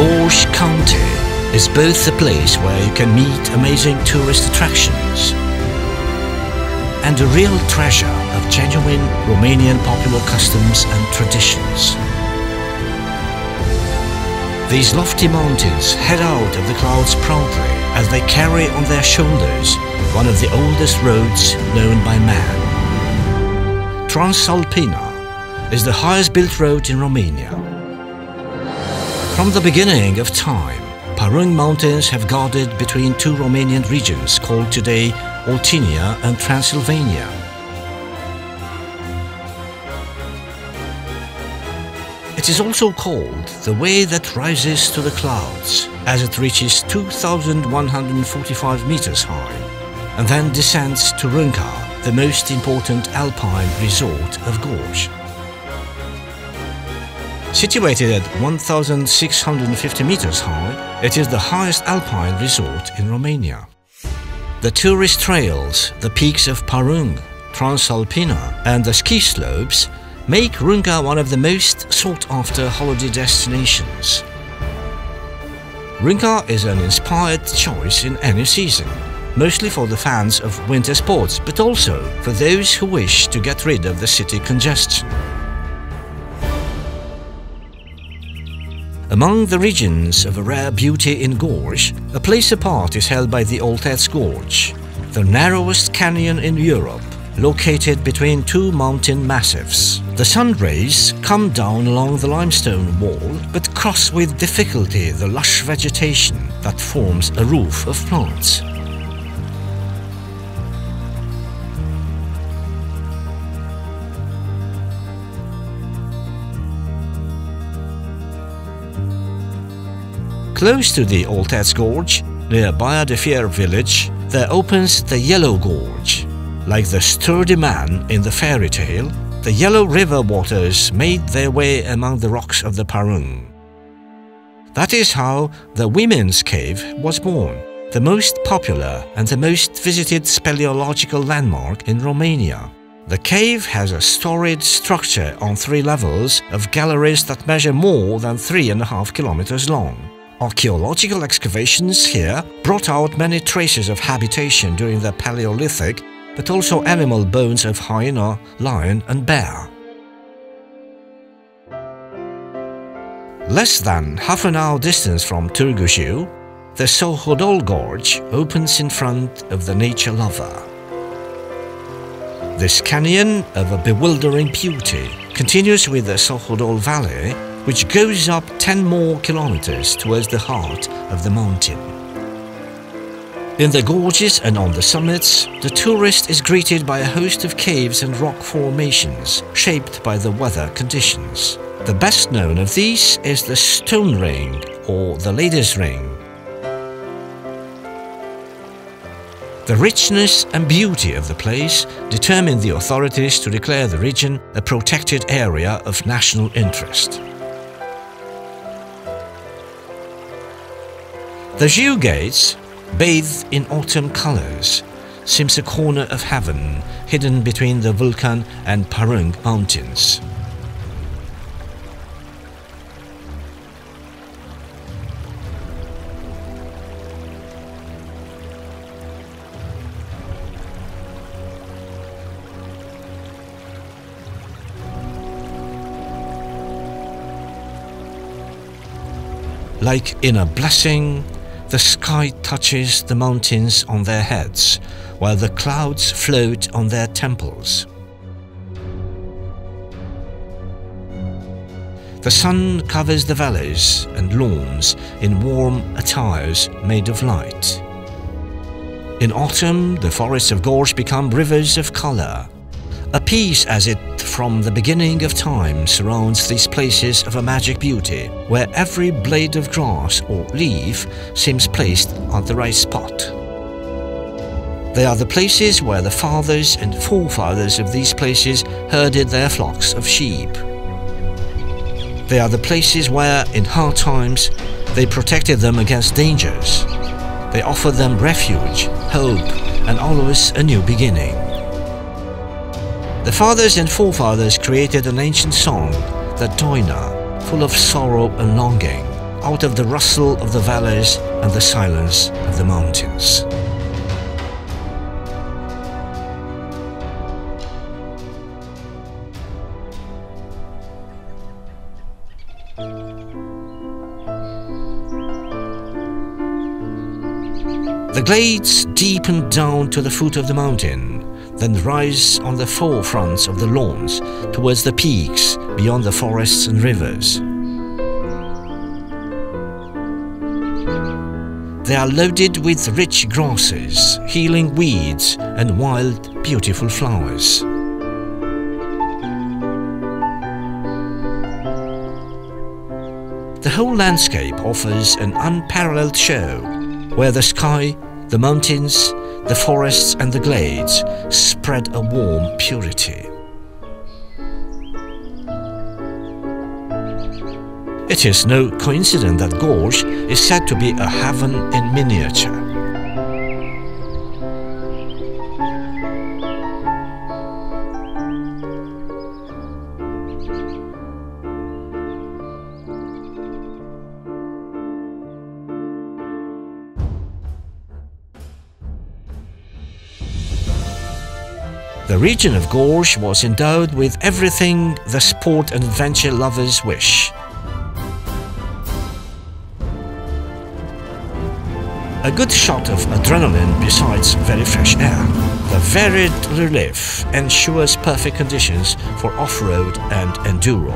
Gorge County is both a place where you can meet amazing tourist attractions and a real treasure of genuine Romanian popular customs and traditions. These lofty mountains head out of the clouds proudly as they carry on their shoulders one of the oldest roads known by man. Transalpina is the highest built road in Romania. From the beginning of time, Parung Mountains have guarded between two Romanian regions called today Oltenia and Transylvania. It is also called the way that rises to the clouds, as it reaches 2,145 meters high and then descends to Runca, the most important alpine resort of Gorj. Situated at 1,650 meters high, it is the highest alpine resort in Romania. The tourist trails, the peaks of Parung, Transalpina and the ski slopes make Runca one of the most sought-after holiday destinations. Runca is an inspired choice in any season, mostly for the fans of winter sports, but also for those who wish to get rid of the city congestion. Among the regions of a rare beauty in Gorj, a place apart is held by the Oltăț Gorge, the narrowest canyon in Europe, located between two mountain massives. The sun rays come down along the limestone wall, but cross with difficulty the lush vegetation that forms a roof of plants. Close to the Oltăț Gorge, near Baia de Fier village, there opens the Yellow Gorge. Like the sturdy man in the fairy tale, the yellow river waters made their way among the rocks of the Parung. That is how the Women's Cave was born, the most popular and the most visited speleological landmark in Romania. The cave has a storied structure on 3 levels of galleries that measure more than 3.5 kilometers long. Archaeological excavations here brought out many traces of habitation during the Paleolithic, but also animal bones of hyena, lion and bear. Less than half an hour distance from Târgu Jiu, the Sohodol Gorge opens in front of the nature lover. This canyon of a bewildering beauty continues with the Sohodol Valley, which goes up 10 more kilometers towards the heart of the mountain. In the gorges and on the summits, the tourist is greeted by a host of caves and rock formations shaped by the weather conditions. The best known of these is the Stone Ring or the Lady's Ring. The richness and beauty of the place determined the authorities to declare the region a protected area of national interest. The Jiu Gates, bathed in autumn colors, seems a corner of heaven hidden between the Vulcan and Parung mountains. Like in a blessing, the sky touches the mountains on their heads, while the clouds float on their temples. The sun covers the valleys and lawns in warm attires made of light. In autumn, the forests of Gorj become rivers of color. A peace as it from the beginning of time surrounds these places of a magic beauty, where every blade of grass or leaf seems placed at the right spot. They are the places where the fathers and forefathers of these places herded their flocks of sheep. They are the places where, in hard times, they protected them against dangers. They offered them refuge, hope, and always a new beginning. The fathers and forefathers created an ancient song, the Doina, full of sorrow and longing. out of the rustle of the valleys and the silence of the mountains. The glades deepen down to the foot of the mountain, then rise on the forefronts of the lawns towards the peaks beyond the forests and rivers. They are loaded with rich grasses, healing weeds, and wild, beautiful flowers. The whole landscape offers an unparalleled show, where the sky, the mountains, the forests and the glades spread a warm purity. It is no coincidence that Gorge is said to be a heaven in miniature. The region of Gorge was endowed with everything the sport and adventure lovers wish. A good shot of adrenaline besides very fresh air. The varied relief ensures perfect conditions for off-road and enduro.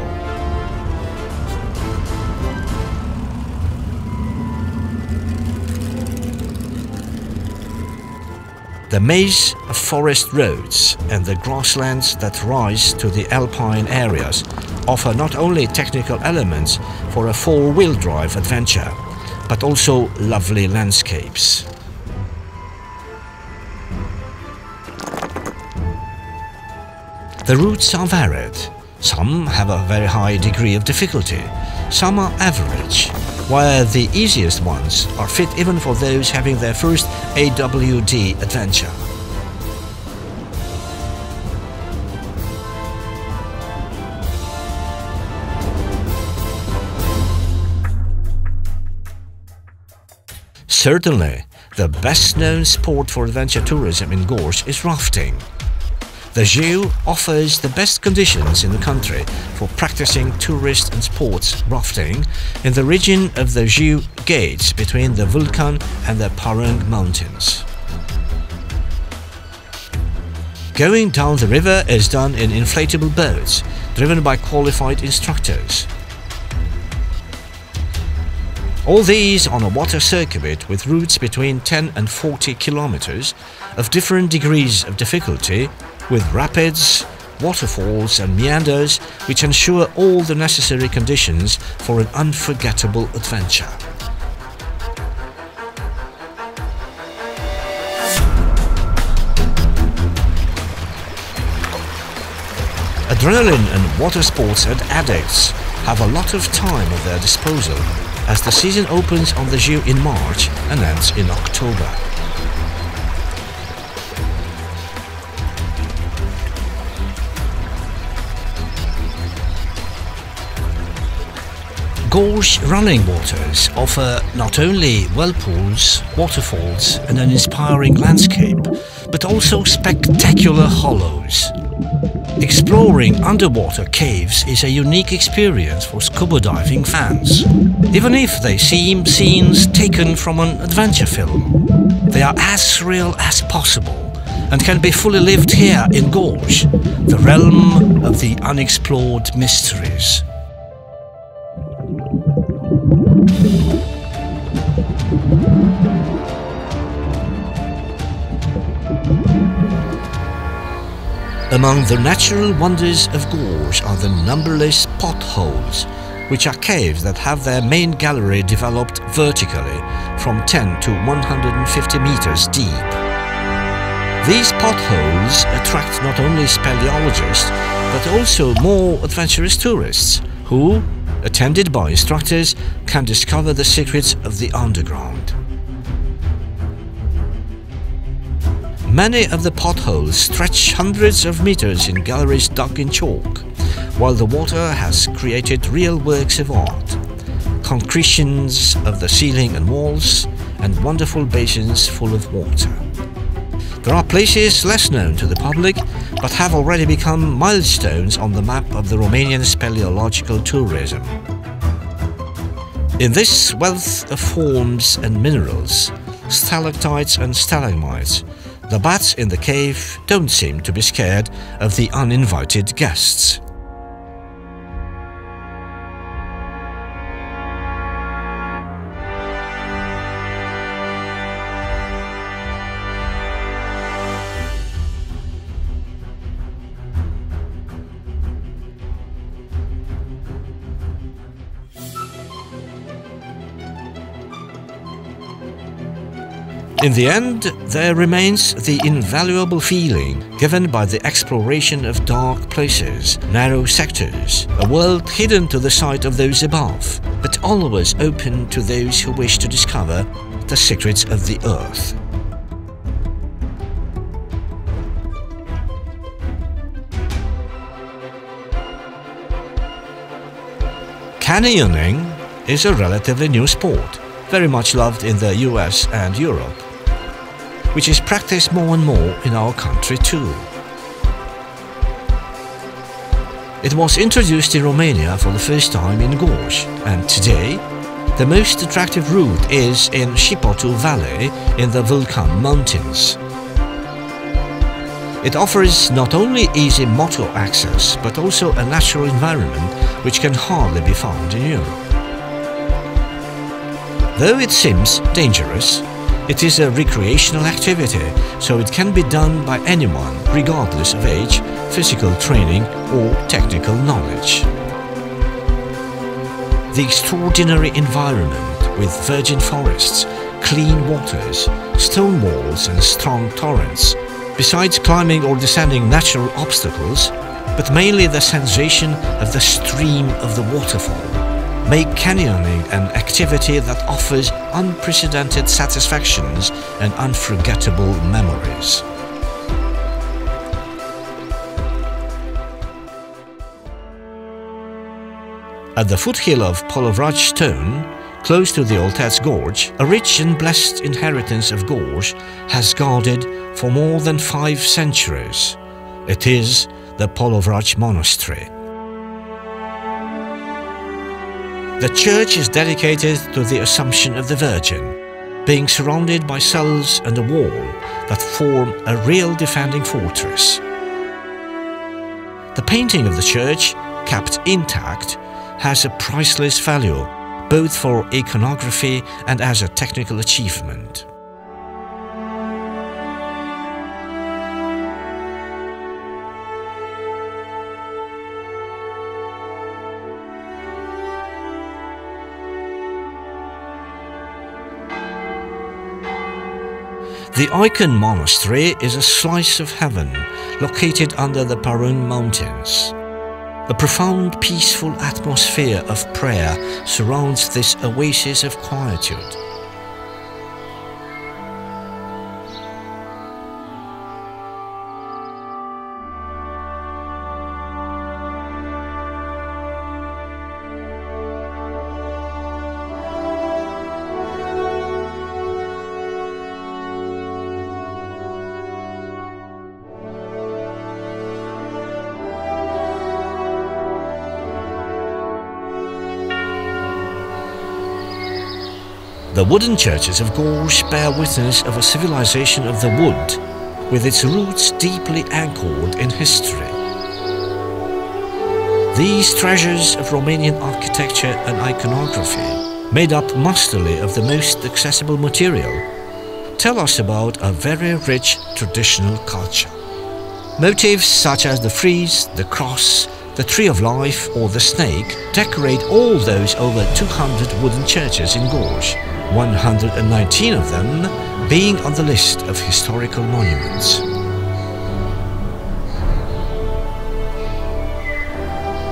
The maze of forest roads and the grasslands that rise to the alpine areas offer not only technical elements for a four-wheel drive adventure, but also lovely landscapes. The routes are varied. Some have a very high degree of difficulty, some are average, while the easiest ones are fit even for those having their first AWD adventure. Certainly, the best-known sport for adventure tourism in Gorge is rafting. The Geo offers the best conditions in the country for practicing tourist and sports rafting in the region of the Geo Gates between the Vulcan and the Parung Mountains. Going down the river is done in inflatable boats, driven by qualified instructors. All these on a water circuit with routes between 10 and 40 kilometers of different degrees of difficulty, with rapids, waterfalls and meanders which ensure all the necessary conditions for an unforgettable adventure. Adrenaline and water sports and addicts have a lot of time at their disposal, as the season opens on the Geo in March and ends in October. Gorge running waters offer not only whirlpools, waterfalls and an inspiring landscape, but also spectacular hollows. Exploring underwater caves is a unique experience for scuba diving fans. Even if they seem scenes taken from an adventure film, they are as surreal as possible and can be fully lived here in Gorge, the realm of the unexplored mysteries. Among the natural wonders of Gorge are the numberless potholes, which are caves that have their main gallery developed vertically from 10 to 150 meters deep. These potholes attract not only speleologists, but also more adventurous tourists who, attended by instructors, can discover the secrets of the underground. Many of the potholes stretch hundreds of meters in galleries dug in chalk, while the water has created real works of art. concretions of the ceiling and walls, and wonderful basins full of water. There are places less known to the public, but have already become milestones on the map of the Romanian speleological tourism. In this wealth of forms and minerals, stalactites and stalagmites, the bats in the cave don't seem to be scared of the uninvited guests. In the end, there remains the invaluable feeling given by the exploration of dark places, narrow sectors, a world hidden to the sight of those above, but always open to those who wish to discover the secrets of the earth. Canyoning is a relatively new sport, very much loved in the US and Europe, which is practiced more and more in our country too. It was introduced in Romania for the first time in Gorj, and today the most attractive route is in Shipotu Valley in the Vulcan Mountains. It offers not only easy motor access, but also a natural environment which can hardly be found in Europe. Though it seems dangerous, it is a recreational activity, so it can be done by anyone, regardless of age, physical training or technical knowledge. The extraordinary environment with virgin forests, clean waters, stone walls and strong torrents, besides climbing or descending natural obstacles, but mainly the sensation of the stream of the waterfall, make canyoning an activity that offers unprecedented satisfactions and unforgettable memories. At the foothill of Polovraj Stone, close to the Oltets Gorge, a rich and blessed inheritance of Gorj has guarded for more than 5 centuries. It is the Polovraj Monastery. The church is dedicated to the Assumption of the Virgin, being surrounded by cells and a wall that form a real defending fortress. The painting of the church, kept intact, has a priceless value, both for iconography and as a technical achievement. The Icon Monastery is a slice of heaven located under the Parung Mountains. A profound, peaceful atmosphere of prayer surrounds this oasis of quietude. The wooden churches of Gorj bear witness of a civilization of the wood, with its roots deeply anchored in history. These treasures of Romanian architecture and iconography, made up masterly of the most accessible material, tell us about a very rich traditional culture. Motifs such as the frieze, the cross, the tree of life or the snake decorate all those over 200 wooden churches in Gorj, 119 of them being on the list of historical monuments.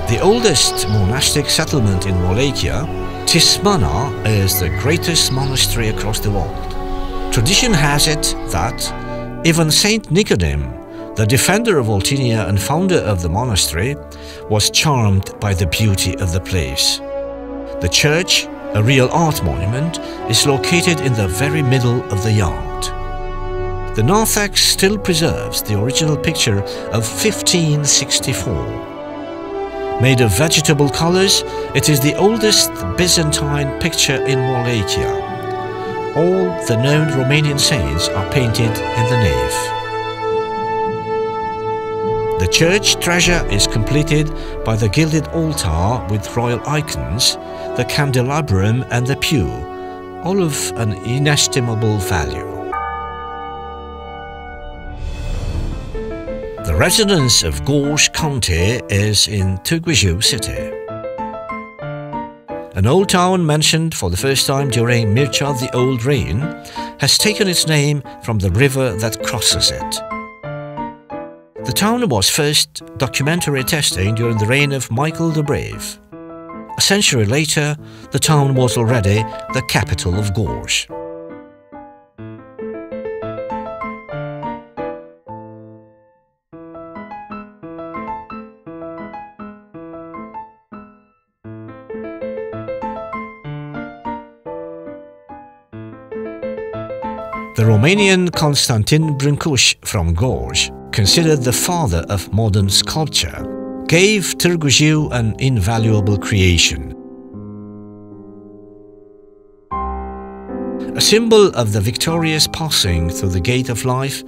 The oldest monastic settlement in Wallachia, Tismana, is the greatest monastery across the world. Tradition has it that even Saint Nicodem, the defender of Oltenia and founder of the monastery, was charmed by the beauty of the place. The church, A real art monument is located in the very middle of the yard. The narthex still preserves the original picture of 1564. Made of vegetable colors, it is the oldest Byzantine picture in Wallachia. All the known Romanian saints are painted in the nave. The church treasure is completed by the gilded altar with royal icons, the candelabrum and the pew, all of an inestimable value. The residence of Gorj County is in Târgu city. An old town mentioned for the first time during Mircea the Old reign has taken its name from the river that crosses it. The town was first documentary testing during the reign of Michael the Brave. A century later, the town was already the capital of Gorj. The Romanian Constantin Brancusi from Gorj, considered the father of modern sculpture, gave Târgu Jiu an invaluable creation. A symbol of the victorious passing through the gate of life,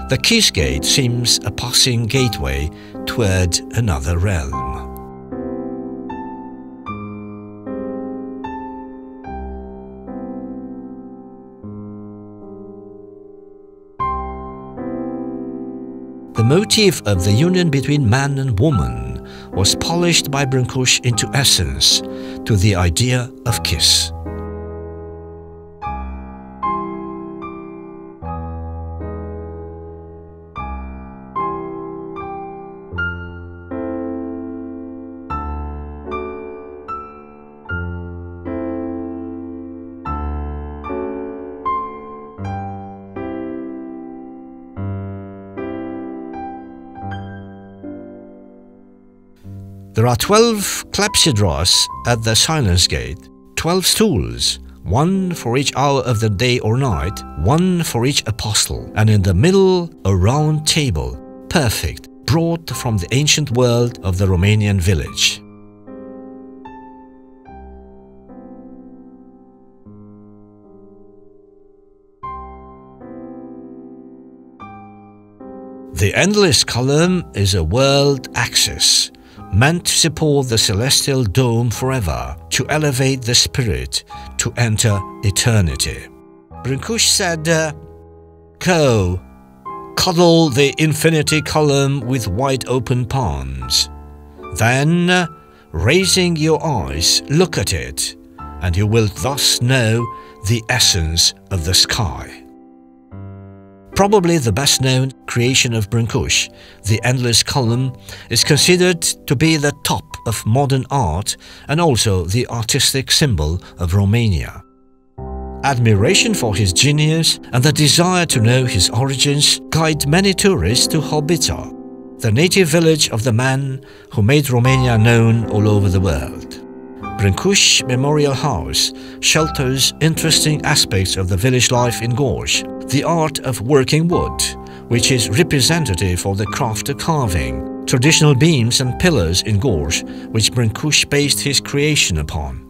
the Kiss Gate seems a passing gateway toward another realm. The motif of the union between man and woman was polished by Brancusi into essence, to the idea of kiss. There are 12 clepsydras at the Silence Gate, 12 stools, one for each hour of the day or night, one for each apostle, and in the middle a round table, perfect, brought from the ancient world of the Romanian village. The endless column is a world axis, meant to support the celestial dome forever, to elevate the spirit, to enter eternity. Brancusi said, "Go, cuddle the infinity column with wide open palms. Then, raising your eyes, look at it, and you will thus know the essence of the sky." Probably the best-known creation of Brancusi, the endless column, is considered to be the top of modern art and also the artistic symbol of Romania. Admiration for his genius and the desire to know his origins guide many tourists to Hobița, the native village of the man who made Romania known all over the world. Brancusi Memorial House shelters interesting aspects of the village life in Gorj, the art of working wood, which is representative of the craft of carving, traditional beams and pillars in Gorj, which Brancusi based his creation upon.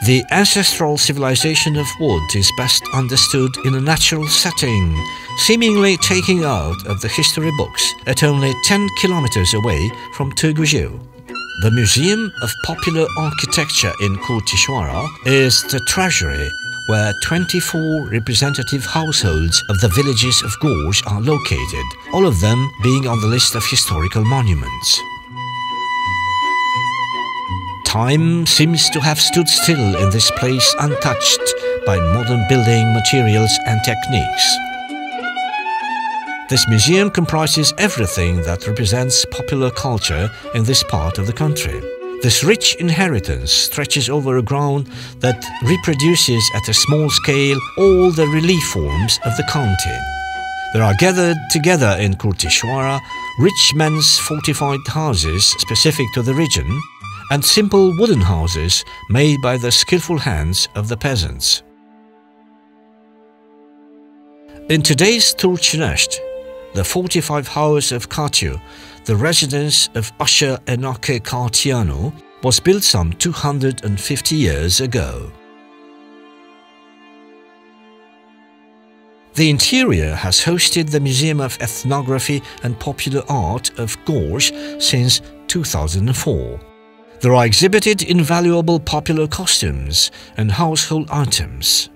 The ancestral civilization of wood is best understood in a natural setting, seemingly taken out of the history books at only 10 kilometers away from Târgu Jiu. The Museum of Popular Architecture in Curtișoara is the treasury where 24 representative households of the villages of Gorj are located, all of them being on the list of historical monuments. Time seems to have stood still in this place, untouched by modern building materials and techniques. This museum comprises everything that represents popular culture in this part of the country. This rich inheritance stretches over a ground that reproduces at a small scale all the relief forms of the county. There are gathered together in Curtișoara rich men's fortified houses specific to the region, and simple wooden houses made by the skillful hands of the peasants. In today's Turkmenistan, the fortified house of Katyu, the residence of Usher Enake Katyanu, was built some 250 years ago. The interior has hosted the Museum of Ethnography and Popular Art of Gorj since 2004. There are exhibited invaluable popular costumes and household items.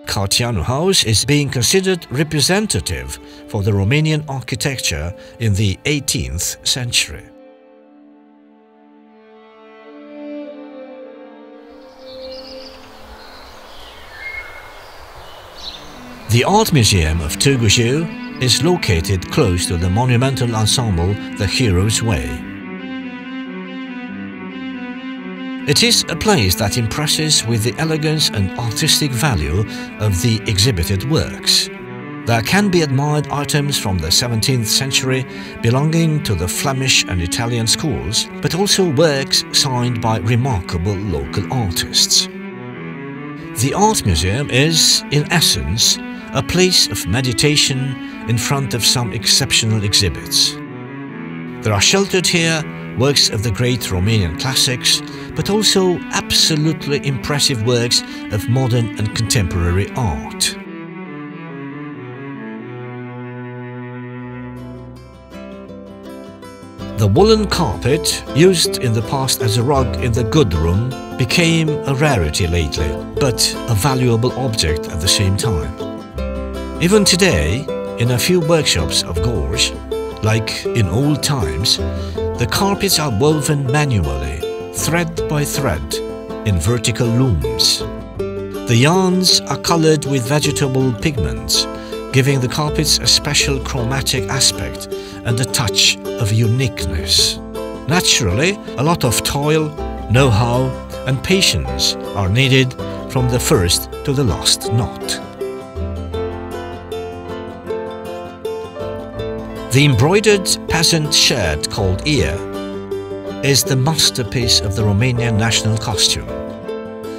Katyanu House is being considered representative for the Romanian architecture in the 18th century. The Art Museum of Târgu is located close to the monumental ensemble The Hero's Way. It is a place that impresses with the elegance and artistic value of the exhibited works. There can be admired items from the 17th century belonging to the Flemish and Italian schools, but also works signed by remarkable local artists. The Art Museum is, in essence, a place of meditation in front of some exceptional exhibits. There are sheltered here works of the great Romanian classics, but also absolutely impressive works of modern and contemporary art. The woolen carpet, used in the past as a rug in the good room, became a rarity lately, but a valuable object at the same time. Even today, in a few workshops of Gorj, like in old times, the carpets are woven manually, thread by thread, in vertical looms. The yarns are colored with vegetable pigments, giving the carpets a special chromatic aspect and a touch of uniqueness. Naturally, a lot of toil, know-how, and patience are needed from the first to the last knot. The embroidered peasant shirt called ear is the masterpiece of the Romanian national costume.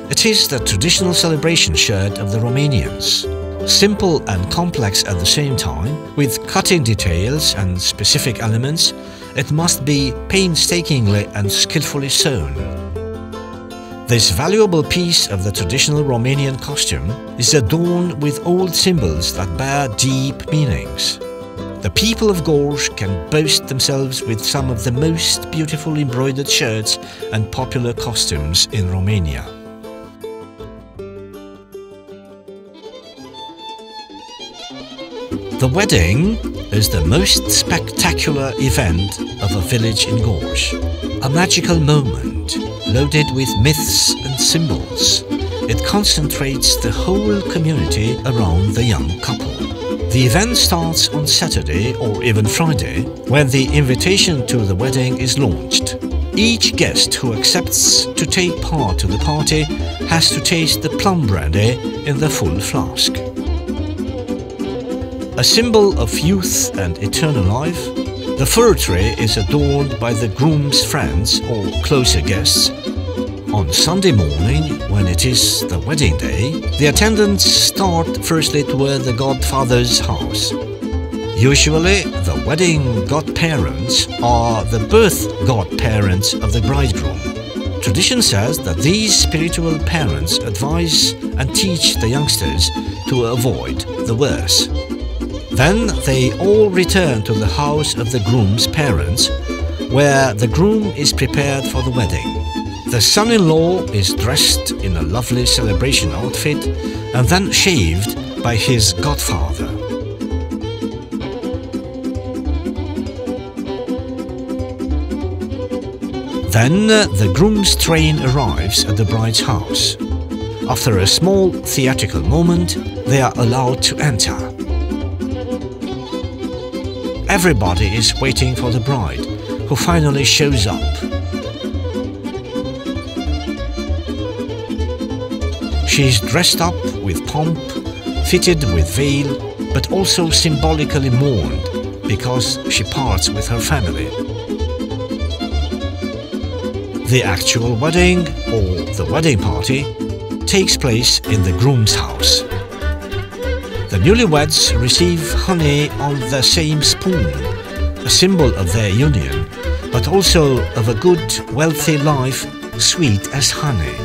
It is the traditional celebration shirt of the Romanians. Simple and complex at the same time, with cutting details and specific elements, it must be painstakingly and skillfully sewn. This valuable piece of the traditional Romanian costume is adorned with old symbols that bear deep meanings. The people of Gorj can boast themselves with some of the most beautiful embroidered shirts and popular costumes in Romania. The wedding is the most spectacular event of a village in Gorj. A magical moment loaded with myths and symbols. It concentrates the whole community around the young couple. The event starts on Saturday or even Friday, when the invitation to the wedding is launched. Each guest who accepts to take part to the party has to taste the plum brandy in the full flask. A symbol of youth and eternal life, the fir tree is adorned by the groom's friends or closer guests. On Sunday morning, when it is the wedding day, the attendants start firstly toward the godfather's house. Usually, the wedding godparents are the birth godparents of the bridegroom. Tradition says that these spiritual parents advise and teach the youngsters to avoid the worst. Then they all return to the house of the groom's parents, where the groom is prepared for the wedding. The son-in-law is dressed in a lovely celebration outfit and then shaved by his godfather. Then the groom's train arrives at the bride's house. After a small theatrical moment, they are allowed to enter. Everybody is waiting for the bride, who finally shows up. She is dressed up with pomp, fitted with veil, but also symbolically mourned because she parts with her family. The actual wedding, or the wedding party, takes place in the groom's house. The newlyweds receive honey on the same spoon, a symbol of their union, but also of a good, wealthy life, sweet as honey.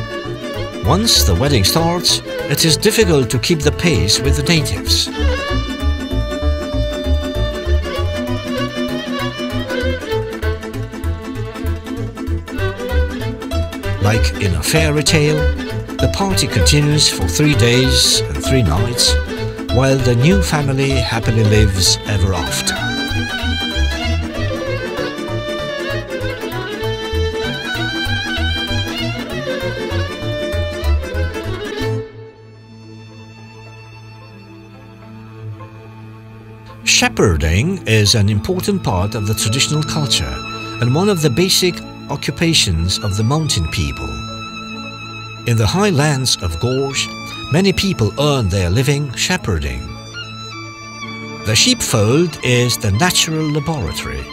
Once the wedding starts, it is difficult to keep the pace with the natives. Like in a fairy tale, the party continues for 3 days and 3 nights, while the new family happily lives ever after. Shepherding is an important part of the traditional culture and one of the basic occupations of the mountain people. In the highlands of Gorge, many people earn their living shepherding. The sheepfold is the natural laboratory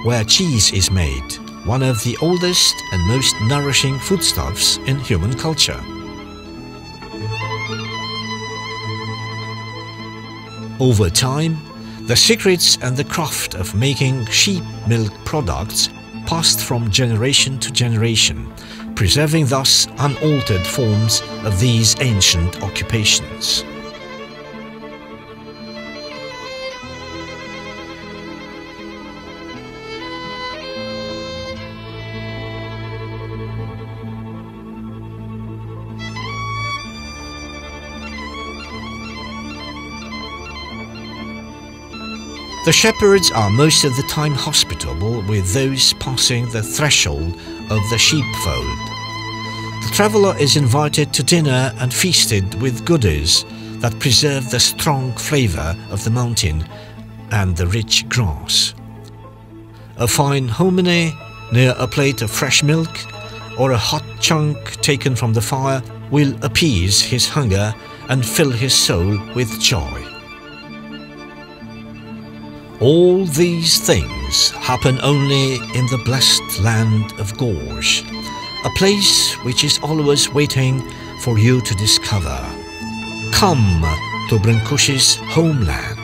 where cheese is made, one of the oldest and most nourishing foodstuffs in human culture. Over time, the secrets and the craft of making sheep milk products passed from generation to generation, preserving thus unaltered forms of these ancient occupations. The shepherds are most of the time hospitable with those passing the threshold of the sheepfold. The traveller is invited to dinner and feasted with goodies that preserve the strong flavour of the mountain and the rich grass. A fine hominy near a plate of fresh milk or a hot chunk taken from the fire will appease his hunger and fill his soul with joy. All these things happen only in the blessed land of Gorge, a place which is always waiting for you to discover. Come to Brancusi's homeland.